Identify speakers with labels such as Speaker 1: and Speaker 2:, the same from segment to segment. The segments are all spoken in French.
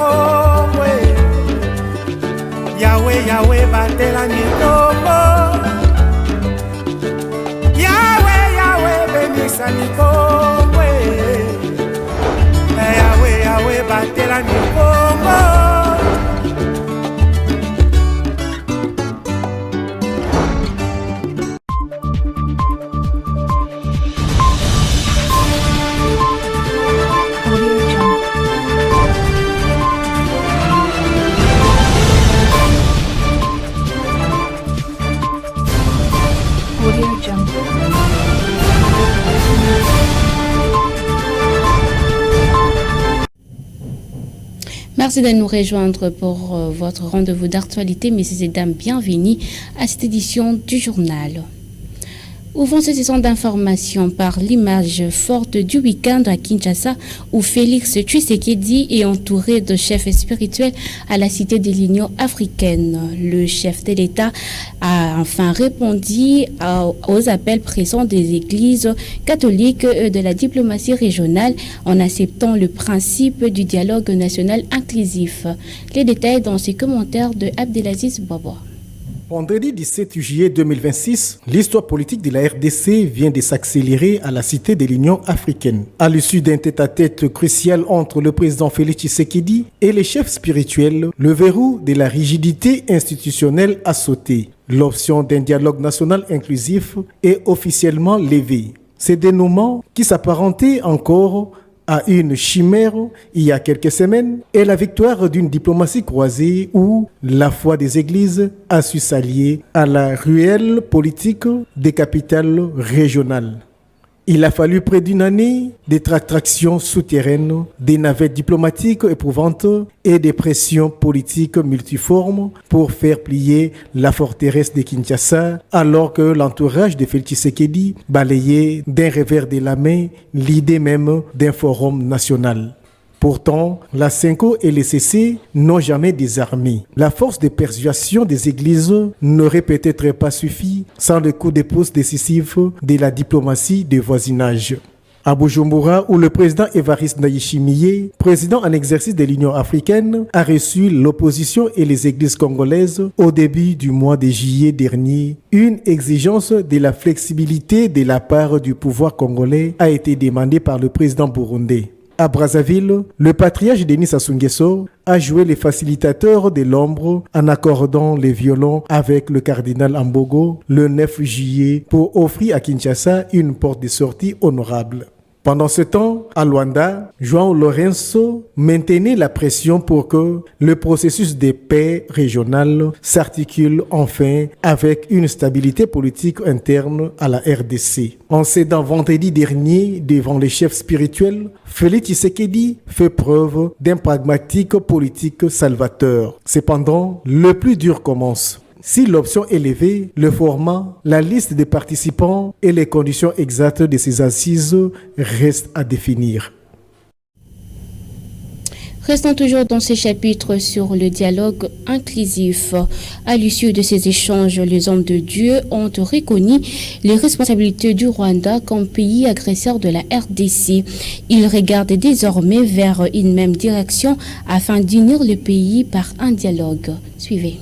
Speaker 1: Congo. Yahweh, Yahweh, batela mikongo. Yahweh, Yahweh, benisa mikongo. Yahweh, Yahweh, batela mikongo.
Speaker 2: Merci de nous rejoindre pour votre rendez-vous d'actualité. Messieurs et dames, bienvenue à cette édition du journal. Ouvrons cette session d'information par l'image forte du week-end à Kinshasa où Félix Tshisekedi est entouré de chefs spirituels à la Cité de l'Union africaine. Le chef de l'État a enfin répondu aux appels pressants des églises catholiques et de la diplomatie régionale en acceptant le principe du dialogue national inclusif. Les détails dans ces commentaires de Abdelaziz Baba.
Speaker 3: Vendredi 17 juillet 2026, l'histoire politique de la RDC vient de s'accélérer à la Cité de l'Union africaine. À l'issue d'un tête-à-tête crucial entre le président Félix Tshisekedi et les chefs spirituels, le verrou de la rigidité institutionnelle a sauté. L'option d'un dialogue national inclusif est officiellement levée. Ce dénouement, qui s'apparentait encore à une chimère il y a quelques semaines, est la victoire d'une diplomatie croisée où la foi des églises a su s'allier à la ruelle politique des capitales régionales. Il a fallu près d'une année de tractations souterraines, des navettes diplomatiques éprouvantes et des pressions politiques multiformes pour faire plier la forteresse de Kinshasa, alors que l'entourage de Félix Tshisekedi balayait d'un revers de la main l'idée même d'un forum national. Pourtant, la CENCO et les CC n'ont jamais désarmé. La force de persuasion des églises n'aurait peut-être pas suffi sans le coup de pouce décisif de la diplomatie de voisinage. À Bujumbura, où le président Évariste Ndayishimiye, président en exercice de l'Union africaine, a reçu l'opposition et les églises congolaises au début du mois de juillet dernier, une exigence de la flexibilité de la part du pouvoir congolais a été demandée par le président burundais. À Brazzaville, le patriarche Denis Sassou Nguesso a joué les facilitateurs de l'ombre en accordant les violons avec le cardinal Ambogo le 9 juillet pour offrir à Kinshasa une porte de sortie honorable. Pendant ce temps, à Luanda, João Lourenço maintenait la pression pour que le processus de paix régionale s'articule enfin avec une stabilité politique interne à la RDC. En cédant vendredi dernier devant les chefs spirituels, Félix Tshisekedi fait preuve d'un pragmatique politique salvateur. Cependant, le plus dur commence. Si l'option est levée, le format, la liste des participants et les conditions exactes de ces assises restent à définir.
Speaker 2: Restons toujours dans ces chapitres sur le dialogue inclusif. À l'issue de ces échanges, les hommes de Dieu ont reconnu les responsabilités du Rwanda comme pays agresseur de la RDC. Ils regardent désormais vers une même direction afin d'unir le pays par un dialogue. Suivez.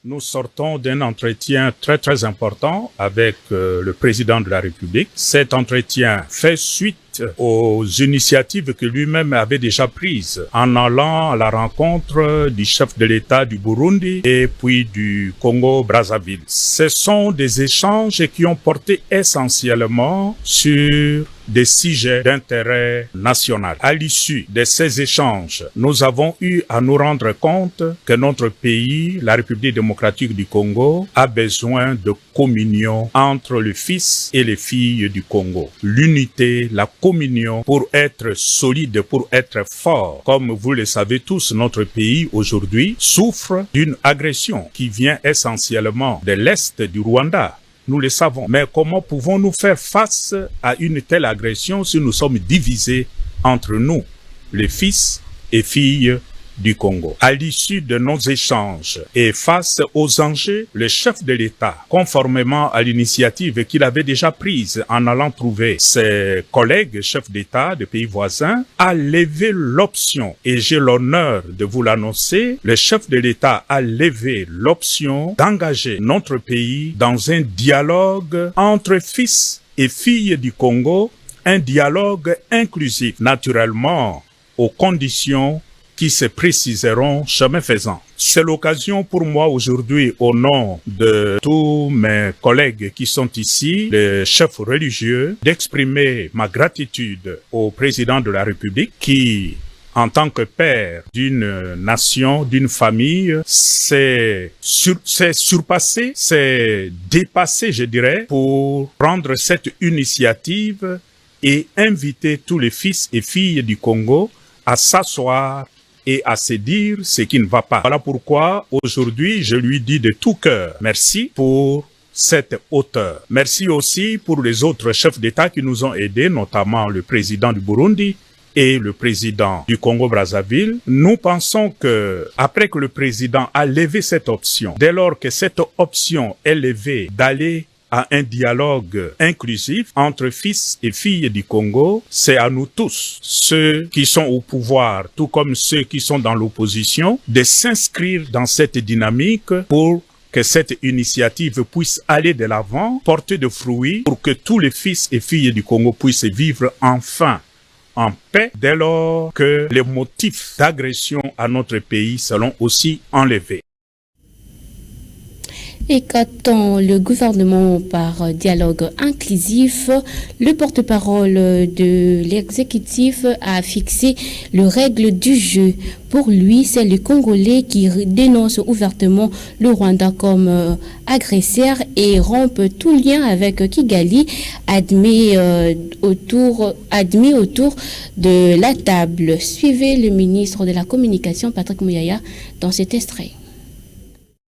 Speaker 4: Nous sortons d'un entretien très important avec le président de la République. Cet entretien fait suite aux initiatives que lui-même avait déjà prises en allant à la rencontre du chef de l'État du Burundi et puis du Congo-Brazzaville. Ce sont des échanges qui ont porté essentiellement sur des sujets d'intérêt national. À l'issue de ces échanges, nous avons eu à nous rendre compte que notre pays, la République démocratique du Congo, a besoin de communion entre le fils et les filles du Congo. L'unité, la communion pour être solide, pour être fort. Comme vous le savez tous, notre pays aujourd'hui souffre d'une agression qui vient essentiellement de l'Est du Rwanda. Nous le savons. Mais comment pouvons-nous faire face à une telle agression si nous sommes divisés entre nous, les fils et filles du Congo. À l'issue de nos échanges et face aux enjeux, le chef de l'État, conformément à l'initiative qu'il avait déjà prise en allant trouver ses collègues chefs d'État de pays voisins, a levé l'option, et j'ai l'honneur de vous l'annoncer, le chef de l'État a levé l'option d'engager notre pays dans un dialogue entre fils et filles du Congo, un dialogue inclusif, naturellement, aux conditions qui se préciseront chemin faisant. C'est l'occasion pour moi aujourd'hui, au nom de tous mes collègues qui sont ici, les chefs religieux, d'exprimer ma gratitude au président de la République qui, en tant que père d'une nation, d'une famille, s'est surpassé, s'est dépassé, je dirais, pour prendre cette initiative et inviter tous les fils et filles du Congo à s'asseoir et à se dire ce qui ne va pas. Voilà pourquoi aujourd'hui je lui dis de tout cœur merci pour cette hauteur. Merci aussi pour les autres chefs d'État qui nous ont aidés, notamment le président du Burundi et le président du Congo-Brazzaville. Nous pensons que, après que le président a levé cette option, dès lors que cette option est levée d'aller à un dialogue inclusif entre fils et filles du Congo, c'est à nous tous, ceux qui sont au pouvoir, tout comme ceux qui sont dans l'opposition, de s'inscrire dans cette dynamique pour que cette initiative puisse aller de l'avant, porter de fruits, pour que tous les fils et filles du Congo puissent vivre enfin en paix, dès lors que les motifs d'agression à notre pays seront aussi enlevés.
Speaker 2: Et qu'attend le gouvernement par dialogue inclusif? Le porte-parole de l'exécutif a fixé les règles du jeu. Pour lui, c'est le Congolais qui dénonce ouvertement le Rwanda comme agresseur et rompt tout lien avec Kigali, admis autour de la table. Suivez le ministre de la Communication, Patrick Muyaya, dans cet extrait.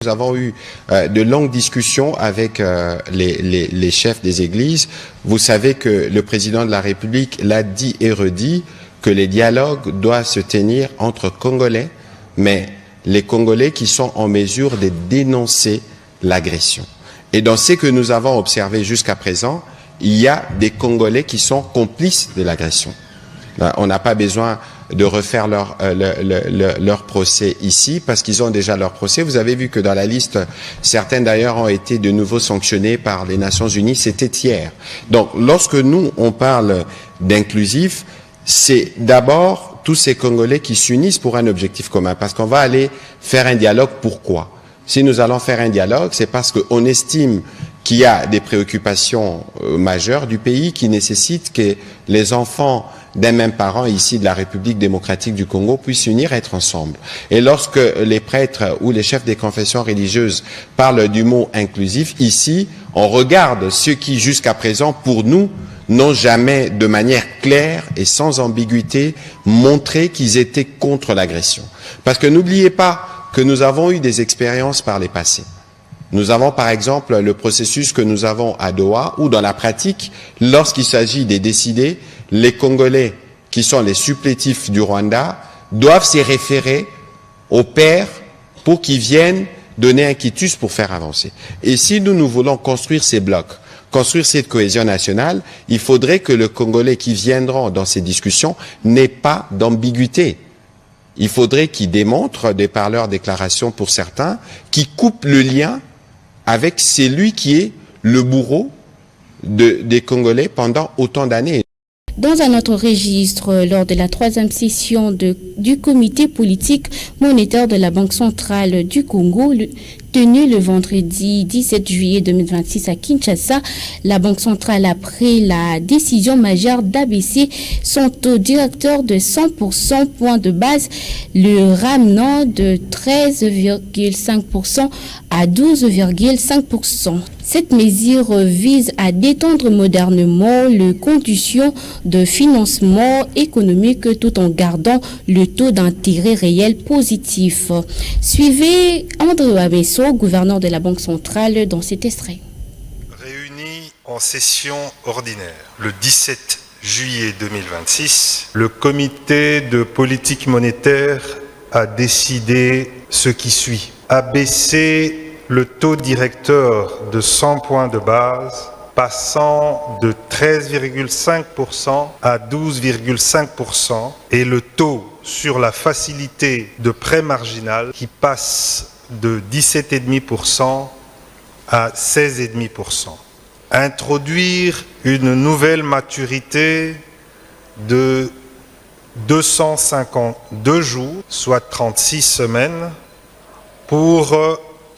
Speaker 5: Nous avons eu de longues discussions avec les chefs des églises. Vous savez que le président de la République l'a dit et redit que les dialogues doivent se tenir entre Congolais, mais les Congolais qui sont en mesure de dénoncer l'agression. Et dans ce que nous avons observé jusqu'à présent, il y a des Congolais qui sont complices de l'agression. On n'a pas besoin de refaire leur procès ici, parce qu'ils ont déjà leur procès. Vous avez vu que dans la liste, certains d'ailleurs ont été de nouveau sanctionnés par les Nations Unies, c'était hier. Donc, lorsque nous, on parle d'inclusif, c'est d'abord tous ces Congolais qui s'unissent pour un objectif commun, parce qu'on va aller faire un dialogue. Pourquoi? Si nous allons faire un dialogue, c'est parce qu'on estime qu'il y a des préoccupations majeures du pays qui nécessitent que les enfants d'un même parent ici de la République démocratique du Congo puissent s'unir et être ensemble. Et lorsque les prêtres ou les chefs des confessions religieuses parlent du mot inclusif, ici, on regarde ceux qui, jusqu'à présent, pour nous, n'ont jamais, de manière claire et sans ambiguïté, montré qu'ils étaient contre l'agression. Parce que n'oubliez pas que nous avons eu des expériences par les passés. Nous avons par exemple le processus que nous avons à Doha, où dans la pratique, lorsqu'il s'agit de décider, les Congolais, qui sont les supplétifs du Rwanda, doivent s'y référer aux pairs pour qu'ils viennent donner un quitus pour faire avancer. Et si nous voulons construire ces blocs, construire cette cohésion nationale, il faudrait que le Congolais qui viendront dans ces discussions n'ait pas d'ambiguïté. Il faudrait qu'ils démontrent, de par leurs déclarations pour certains, qu'ils coupent le lien avec celui qui est le bourreau des Congolais pendant autant d'années.
Speaker 2: Dans un autre registre, lors de la 3e session du comité politique monétaire de la Banque centrale du Congo, tenue le vendredi 17 juillet 2026 à Kinshasa, la Banque centrale a pris la décision majeure d'abaisser son taux directeur de 100% point de base, le ramenant de 13,5% à 12,5%. Cette mesure vise à détendre modernement les conditions de financement économique tout en gardant le taux d'intérêt réel positif. Suivez André Abesso, gouverneur de la Banque centrale, dans cet extrait.
Speaker 6: Réunis en session ordinaire le 17 juillet 2026, le comité de politique monétaire a décidé ce qui suit. Abaisser le taux directeur de 100 points de base, passant de 13,5% à 12,5%, et le taux sur la facilité de prêt marginal qui passe de 17,5% à 16,5%. Introduire une nouvelle maturité de 252 jours, soit 36 semaines, pour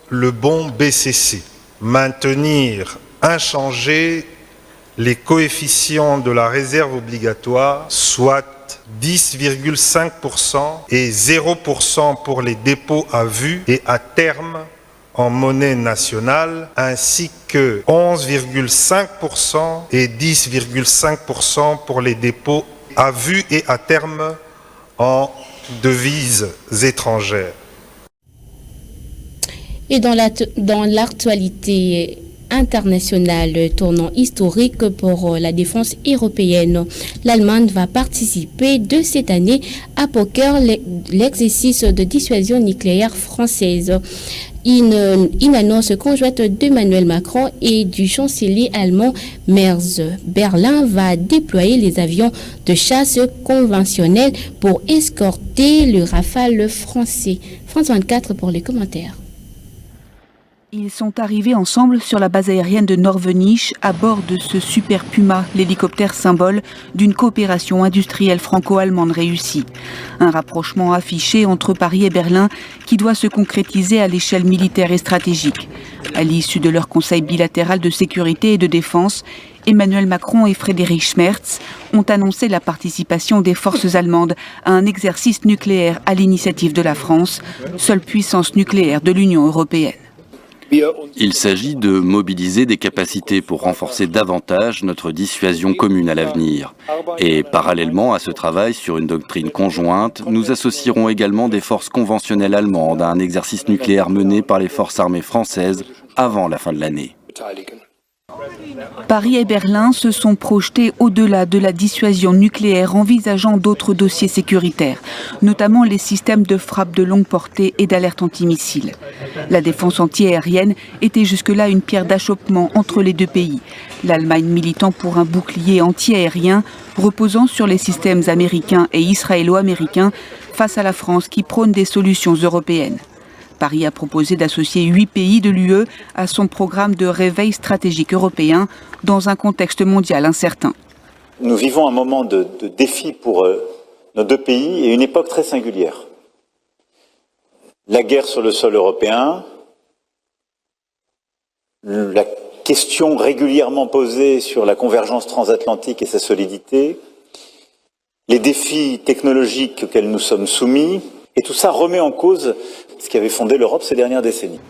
Speaker 6: le bon BCC. Maintenir inchangés les coefficients de la réserve obligatoire, soit 10,5% et 0% pour les dépôts à vue et à terme en monnaie nationale, ainsi que 11,5% et 10,5% pour les dépôts à vue et à terme en devises étrangères.
Speaker 2: Et dans l'actualité internationale, tournant historique pour la défense européenne, l'Allemagne va participer de cette année à Poker, l'exercice de dissuasion nucléaire française. Une annonce conjointe d'Emmanuel Macron et du chancelier allemand Merz. Berlin va déployer les avions de chasse conventionnels pour escorter le Rafale français. France 24 pour les commentaires.
Speaker 7: Ils sont arrivés ensemble sur la base aérienne de Norvenich à bord de ce Super Puma, l'hélicoptère symbole d'une coopération industrielle franco-allemande réussie. Un rapprochement affiché entre Paris et Berlin qui doit se concrétiser à l'échelle militaire et stratégique. À l'issue de leur conseil bilatéral de sécurité et de défense, Emmanuel Macron et Friedrich Merz ont annoncé la participation des forces allemandes à un exercice nucléaire à l'initiative de la France, seule puissance nucléaire de l'Union européenne.
Speaker 8: Il s'agit de mobiliser des capacités pour renforcer davantage notre dissuasion commune à l'avenir. Et parallèlement à ce travail sur une doctrine conjointe, nous associerons également des forces conventionnelles allemandes à un exercice nucléaire mené par les forces armées françaises avant la fin de l'année.
Speaker 7: Paris et Berlin se sont projetés au-delà de la dissuasion nucléaire, envisageant d'autres dossiers sécuritaires, notamment les systèmes de frappe de longue portée et d'alerte antimissiles. La défense antiaérienne était jusque-là une pierre d'achoppement entre les deux pays. L'Allemagne militant pour un bouclier antiaérien reposant sur les systèmes américains et israélo-américains face à la France qui prône des solutions européennes. Paris a proposé d'associer 8 pays de l'UE à son programme de réveil stratégique européen dans un contexte mondial incertain.
Speaker 9: Nous vivons un moment de défi pour nos deux pays et une époque très singulière. La guerre sur le sol européen, la question régulièrement posée sur la convergence transatlantique et sa solidité, les défis technologiques auxquels nous sommes soumis, et tout ça remet en cause ce qui avait fondé l'Europe ces dernières décennies.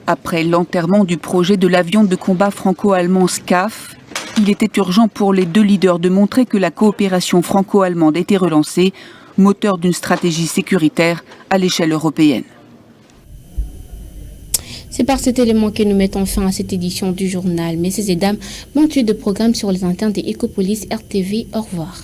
Speaker 7: Après l'enterrement du projet de l'avion de combat franco-allemand SCAF, il était urgent pour les deux leaders de montrer que la coopération franco-allemande était relancée, moteur d'une stratégie sécuritaire à l'échelle européenne.
Speaker 2: C'est par cet élément que nous mettons fin à cette édition du journal. Messieurs et dames, monture de programme sur les antennes des Ecopolis RTV. Au revoir.